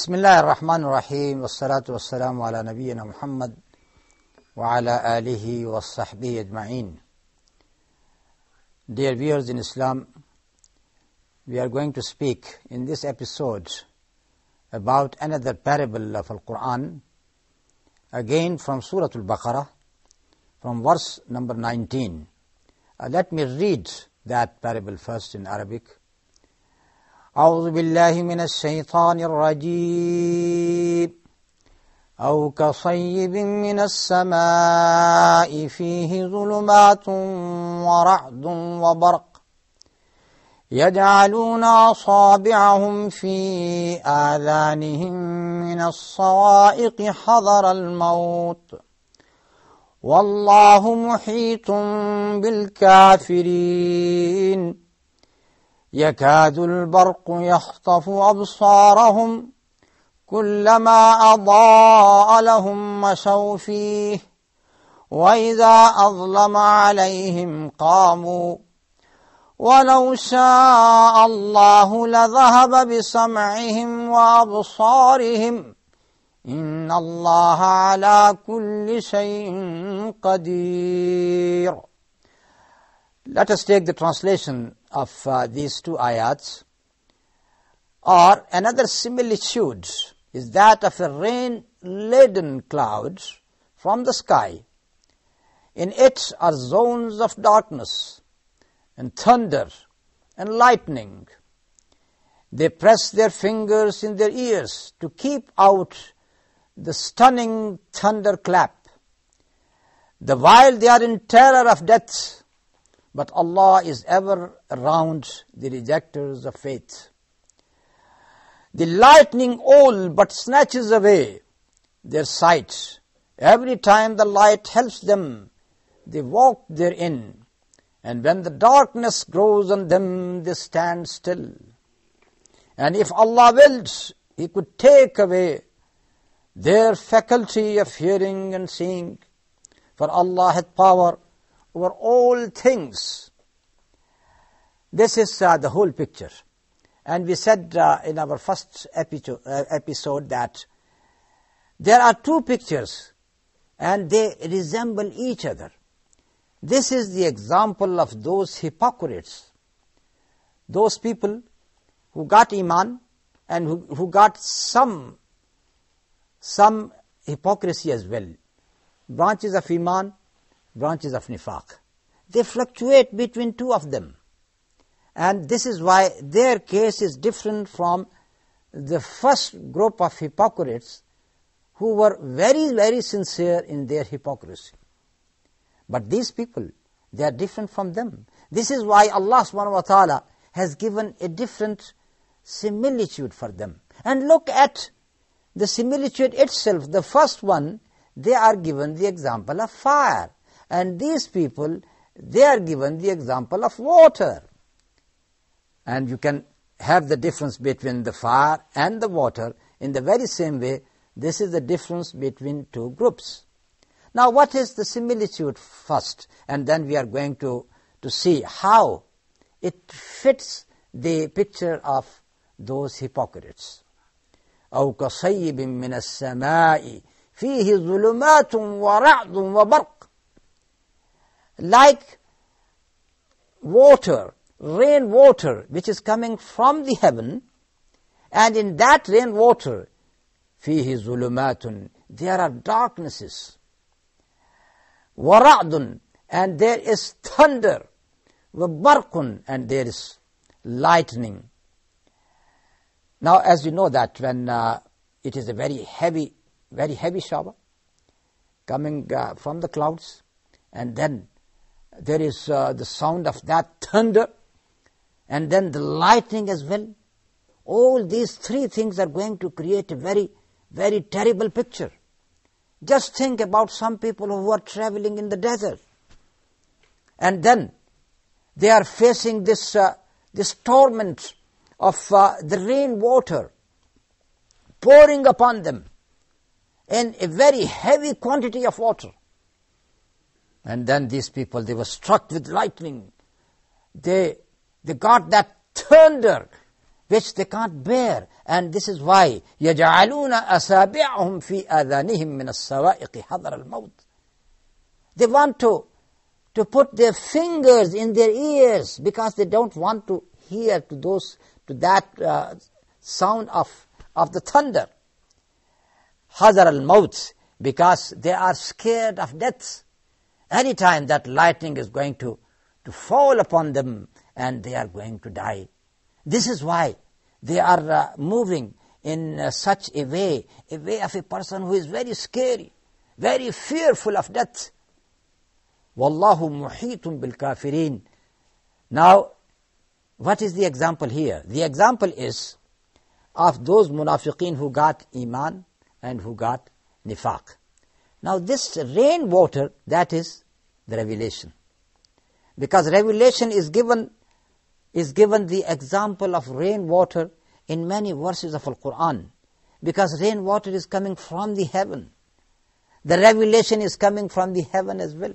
Bismillahirrahmanirrahim. Wassalatu wassalamu ala nabiyyina Muhammad wa ala alihi wa sahbihi ajma'in. Dear viewers in Islam, we are going to speak in this episode about another parable of Al-Quran, again from Surah Al-Baqarah, from verse number 19. Let me read that parable first in Arabic. أعوذ بالله من الشيطان الرجيم أو كصيب من السماء فيه ظلمات ورعد وبرق يجعلون أصابعهم في آذانهم من الصواعق حذر الموت والله محيط بالكافرين يكاد البرق يخطف أبصارهم كلما أضاء لهم مشوا فيه وإذا أظلم عليهم قاموا ولو شاء الله لذهب بسمعهم وأبصارهم إن الله على كل شيء قدير. Let us take the translation of these two ayats. Or another similitude is that of a rain-laden cloud from the sky. In it are zones of darkness and thunder and lightning. They press their fingers in their ears to keep out the stunning thunderclap, the while they are in terror of death. But Allah is ever around the rejectors of faith. The lightning all but snatches away their sight. Every time the light helps them, they walk therein. And when the darkness grows on them, they stand still. And if Allah willed, He could take away their faculty of hearing and seeing. For Allah hath power over all things. This is the whole picture. And we said in our first episode that there are two pictures and they resemble each other. This is the example of those hypocrites, those people who got Iman and who got some hypocrisy as well. Branches of Iman, branches of Nifaq. They fluctuate between two of them. And this is why their case is different from the first group of hypocrites who were very, very sincere in their hypocrisy. But these people, they are different from them. This is why Allah subhanahu wa ta'ala has given a different similitude for them. And look at the similitude itself. The first one, they are given the example of fire. And these people, they are given the example of water. And you can have the difference between the fire and the water in the very same way. This is the difference between two groups. Now, what is the similitude first? And then we are going to see how it fits the picture of those hypocrites. أَوْ كَصَيِّبٍ مِّنَ السَّمَاءِ فِيهِ ظُلُمَاتٌ وَرَعْدٌ وَبَرْقٌ. Like water, rainwater, which is coming from the heaven, and in that rainwater, فِيهِ ظُلُمَاتٌ, there are darknesses. وَرَعْدٌ, and there is thunder. وَبَرْقٌ, and there is lightning. Now, as you know that when it is a very heavy shower coming from the clouds, and then there is the sound of that thunder, and then the lightning as well. All these three things are going to create a very, very terrible picture. Just think about some people who are traveling in the desert. And then they are facing this torment of the rainwater pouring upon them in a very heavy quantity of water. And then these people, they were struck with lightning. They got that thunder which they can't bear. And this is why يَجْعَلُونَ أَصَابِعَهُمْ فِي آذَانِهِمْ مِنَ السَّوَائِقِ حَذَرَ الْمَوْتِ. They want to put their fingers in their ears because they don't want to hear to that sound of the thunder. حَذَرَ الْمَوْتِ, because they are scared of death. Anytime that lightning is going to fall upon them and they are going to die. This is why they are moving in such a way of a person who is very scary, very fearful of death. Wallahu muhitun bil kafirin. Now, what is the example here? The example is of those munafiqeen who got iman and who got nifaq. Now this rainwater, that is the revelation. Because revelation is given the example of rainwater in many verses of Al-Quran. Because rainwater is coming from the heaven. The revelation is coming from the heaven as well.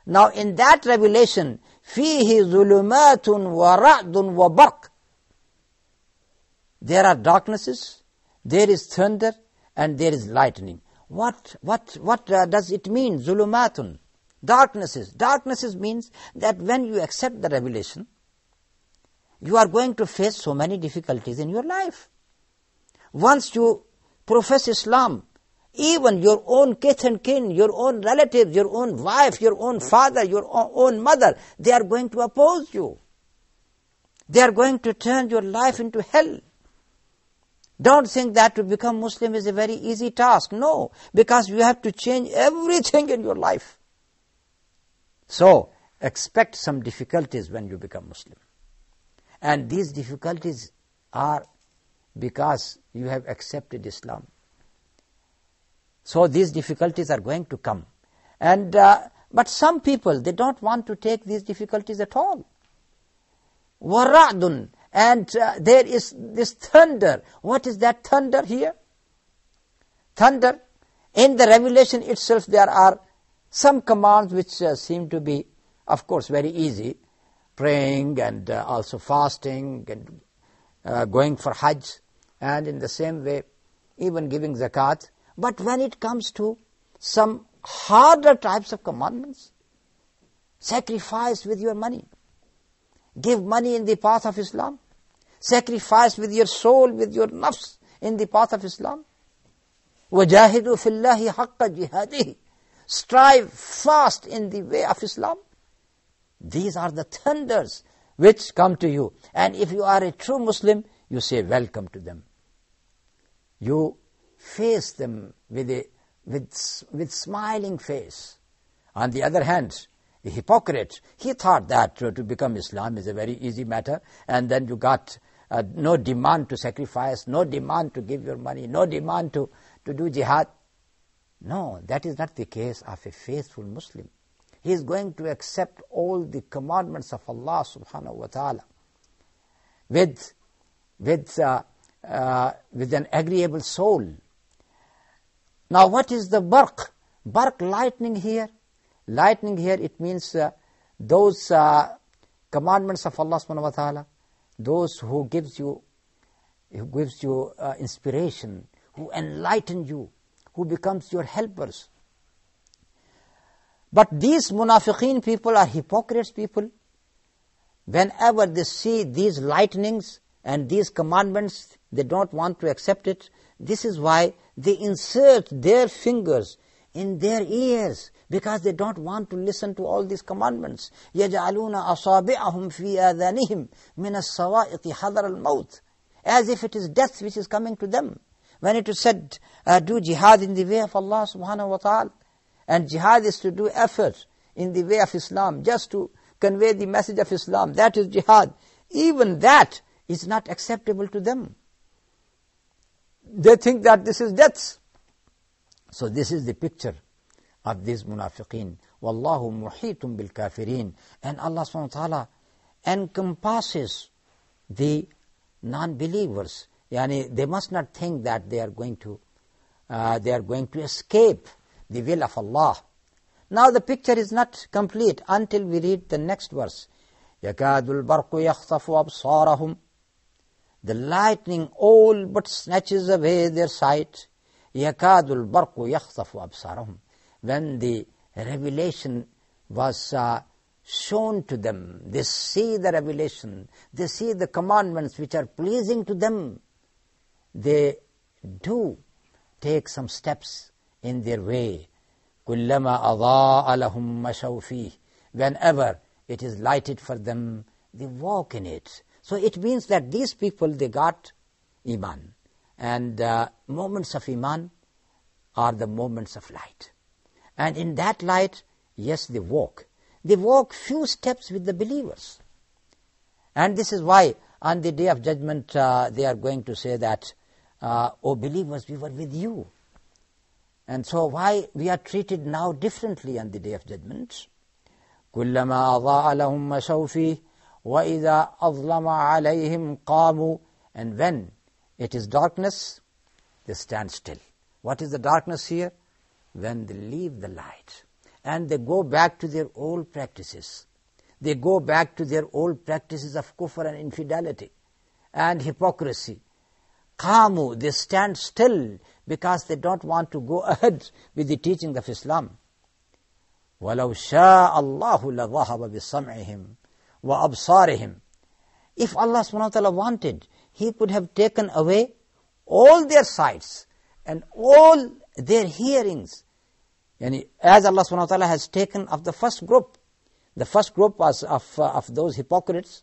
Now in that revelation, فِيهِ ظُلُمَاتٌ وَرَعْدٌ وَبَرْقٌ. There are darknesses, there is thunder, and there is lightning. What does it mean? Zulumatun. Darknesses. Darknesses means that when you accept the revelation, you are going to face so many difficulties in your life. Once you profess Islam, even your own kith and kin, your own relatives, your own wife, your own father, your own mother, they are going to oppose you. They are going to turn your life into hell. Don't think that to become Muslim is a very easy task. No, because you have to change everything in your life. So, expect some difficulties when you become Muslim. And these difficulties are because you have accepted Islam. So, these difficulties are going to come. And but some people, they don't want to take these difficulties at all. وَرَعْدٌ. And there is this thunder. What is that thunder here? Thunder. In the revelation itself, there are some commands which seem to be, of course, very easy. Praying and also fasting and going for Hajj. And in the same way, even giving zakat. But when it comes to some harder types of commandments, sacrifice with your money. Give money in the path of Islam. Sacrifice with your soul, with your nafs in the path of Islam. وَجَاهِدُوا فِي اللَّهِ حَقَّ جِهَادِهِ. Strive fast in the way of Islam. These are the thunders which come to you. And if you are a true Muslim, you say welcome to them. You face them with smiling face. On the other hand, a hypocrite, he thought that to become Islam is a very easy matter, and then you got no demand to sacrifice, no demand to give your money, no demand to do jihad. No, that is not the case of a faithful Muslim. He is going to accept all the commandments of Allah subhanahu wa ta'ala with an agreeable soul. Now what is the barq? Barq, lightning here. Lightning here, it means those commandments of Allah subhanahu wa ta'ala, those who gives you inspiration, who enlighten you, who becomes your helpers. But these munafiqeen people are hypocrites people. Whenever they see these lightnings and these commandments, they don't want to accept it. This is why they insert their fingers in their ears, because they don't want to listen to all these commandments. يَجْعَلُونَ أَصَابِعَهُمْ فِي آذَانِهِمْ مِنَ السَّوَائِقِ حَذَرَ الْمَوْتِ. As if it is death which is coming to them. When it is said, do jihad in the way of Allah subhanahu wa ta'ala. And jihad is to do effort in the way of Islam, just to convey the message of Islam. That is jihad. Even that is not acceptable to them. They think that this is death. So this is the picture of these munafiqeen. Wallahu muhitum bil kafirin. And Allah subhanahu wa ta'ala encompasses the non-believers. Yani they must not think that they are going to escape the will of Allah. Now the picture is not complete until we read the next verse. يَكَادُ الْبَرْقُ يَخْطَفُ أَبْصَارَهُم. The lightning all but snatches away their sight. يَكَادُ الْبَرْقُ يَخْطَفُ أَبْصَارَهُم. When the revelation was shown to them, they see the revelation, they see the commandments which are pleasing to them, they do take some steps in their way. كُلَّمَا أَضَاءَ لَهُمْ مَشَوْا فِيهِ. Whenever it is lighted for them, they walk in it. So it means that these people, they got Iman. And moments of Iman are the moments of light. And in that light, yes, they walk. They walk few steps with the believers. And this is why on the Day of Judgment they are going to say that, O believers, we were with you. And so why we are treated now differently on the Day of Judgment? كُلَّمَا أَضَاءَ لَهُمْ مَشَوْا فِيهِ وَإِذَا أَظْلَمَ عَلَيْهِمْ قَامُوا. And when it is darkness, they stand still. What is the darkness here? When they leave the light and they go back to their old practices. They go back to their old practices of kufr and infidelity and hypocrisy. Qamu, they stand still because they don't want to go ahead with the teaching of Islam. وَلَوْ شَاءَ اللَّهُ لَذَهَبَ بِسَمْعِهِمْ وَأَبْصَارِهِمْ. If Allah subhanahu wa ta'ala wanted, He could have taken away all their sights and all their hearings. And as Allah subhanahu wa ta'ala has taken of the first group. The first group was of those hypocrites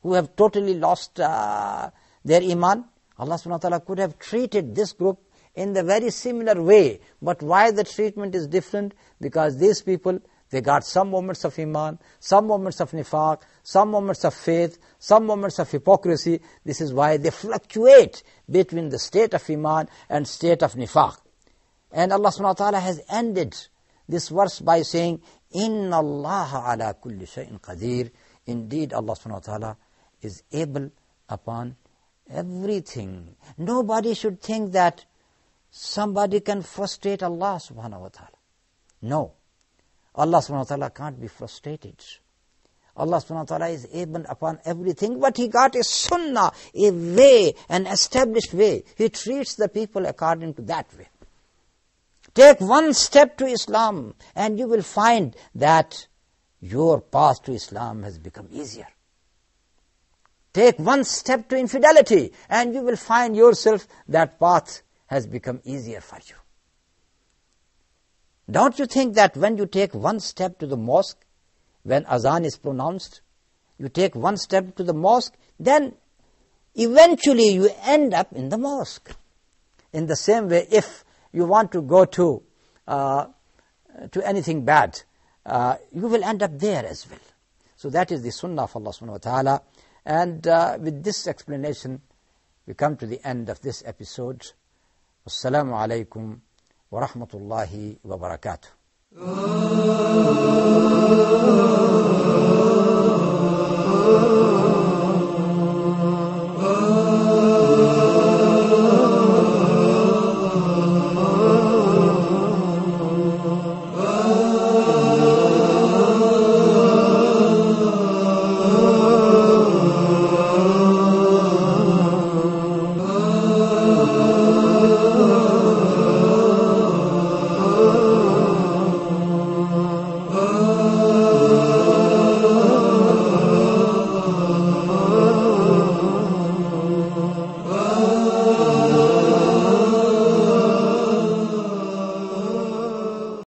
who have totally lost their Iman. Allah subhanahu wa ta'ala could have treated this group in the very similar way. But why the treatment is different? Because these people, they got some moments of Iman, some moments of Nifaq, some moments of faith, some moments of hypocrisy. This is why they fluctuate between the state of Iman and state of Nifaq. And Allah subhanahu wa ta'ala has ended this verse by saying, إِنَّ اللَّهَ عَلَى كُلِّ شَيْءٍ قَدِيرٍ. Indeed, Allah subhanahu wa ta'ala is able upon everything. Nobody should think that somebody can frustrate Allah subhanahu wa ta'ala. No. Allah subhanahu wa ta'ala can't be frustrated. Allah subhanahu wa ta'ala is able upon everything. What He got is sunnah, a way, an established way. He treats the people according to that way. Take one step to Islam and you will find that your path to Islam has become easier. Take one step to infidelity and you will find yourself that path has become easier for you. Don't you think that when you take one step to the mosque, when azan is pronounced, you take one step to the mosque, then eventually you end up in the mosque. In the same way, if you want to go to anything bad, you will end up there as well. So that is the sunnah of Allah subhanahu wa ta'ala. And with this explanation, we come to the end of this episode. Assalamu alaikum wa rahmatullahi wa barakatuh.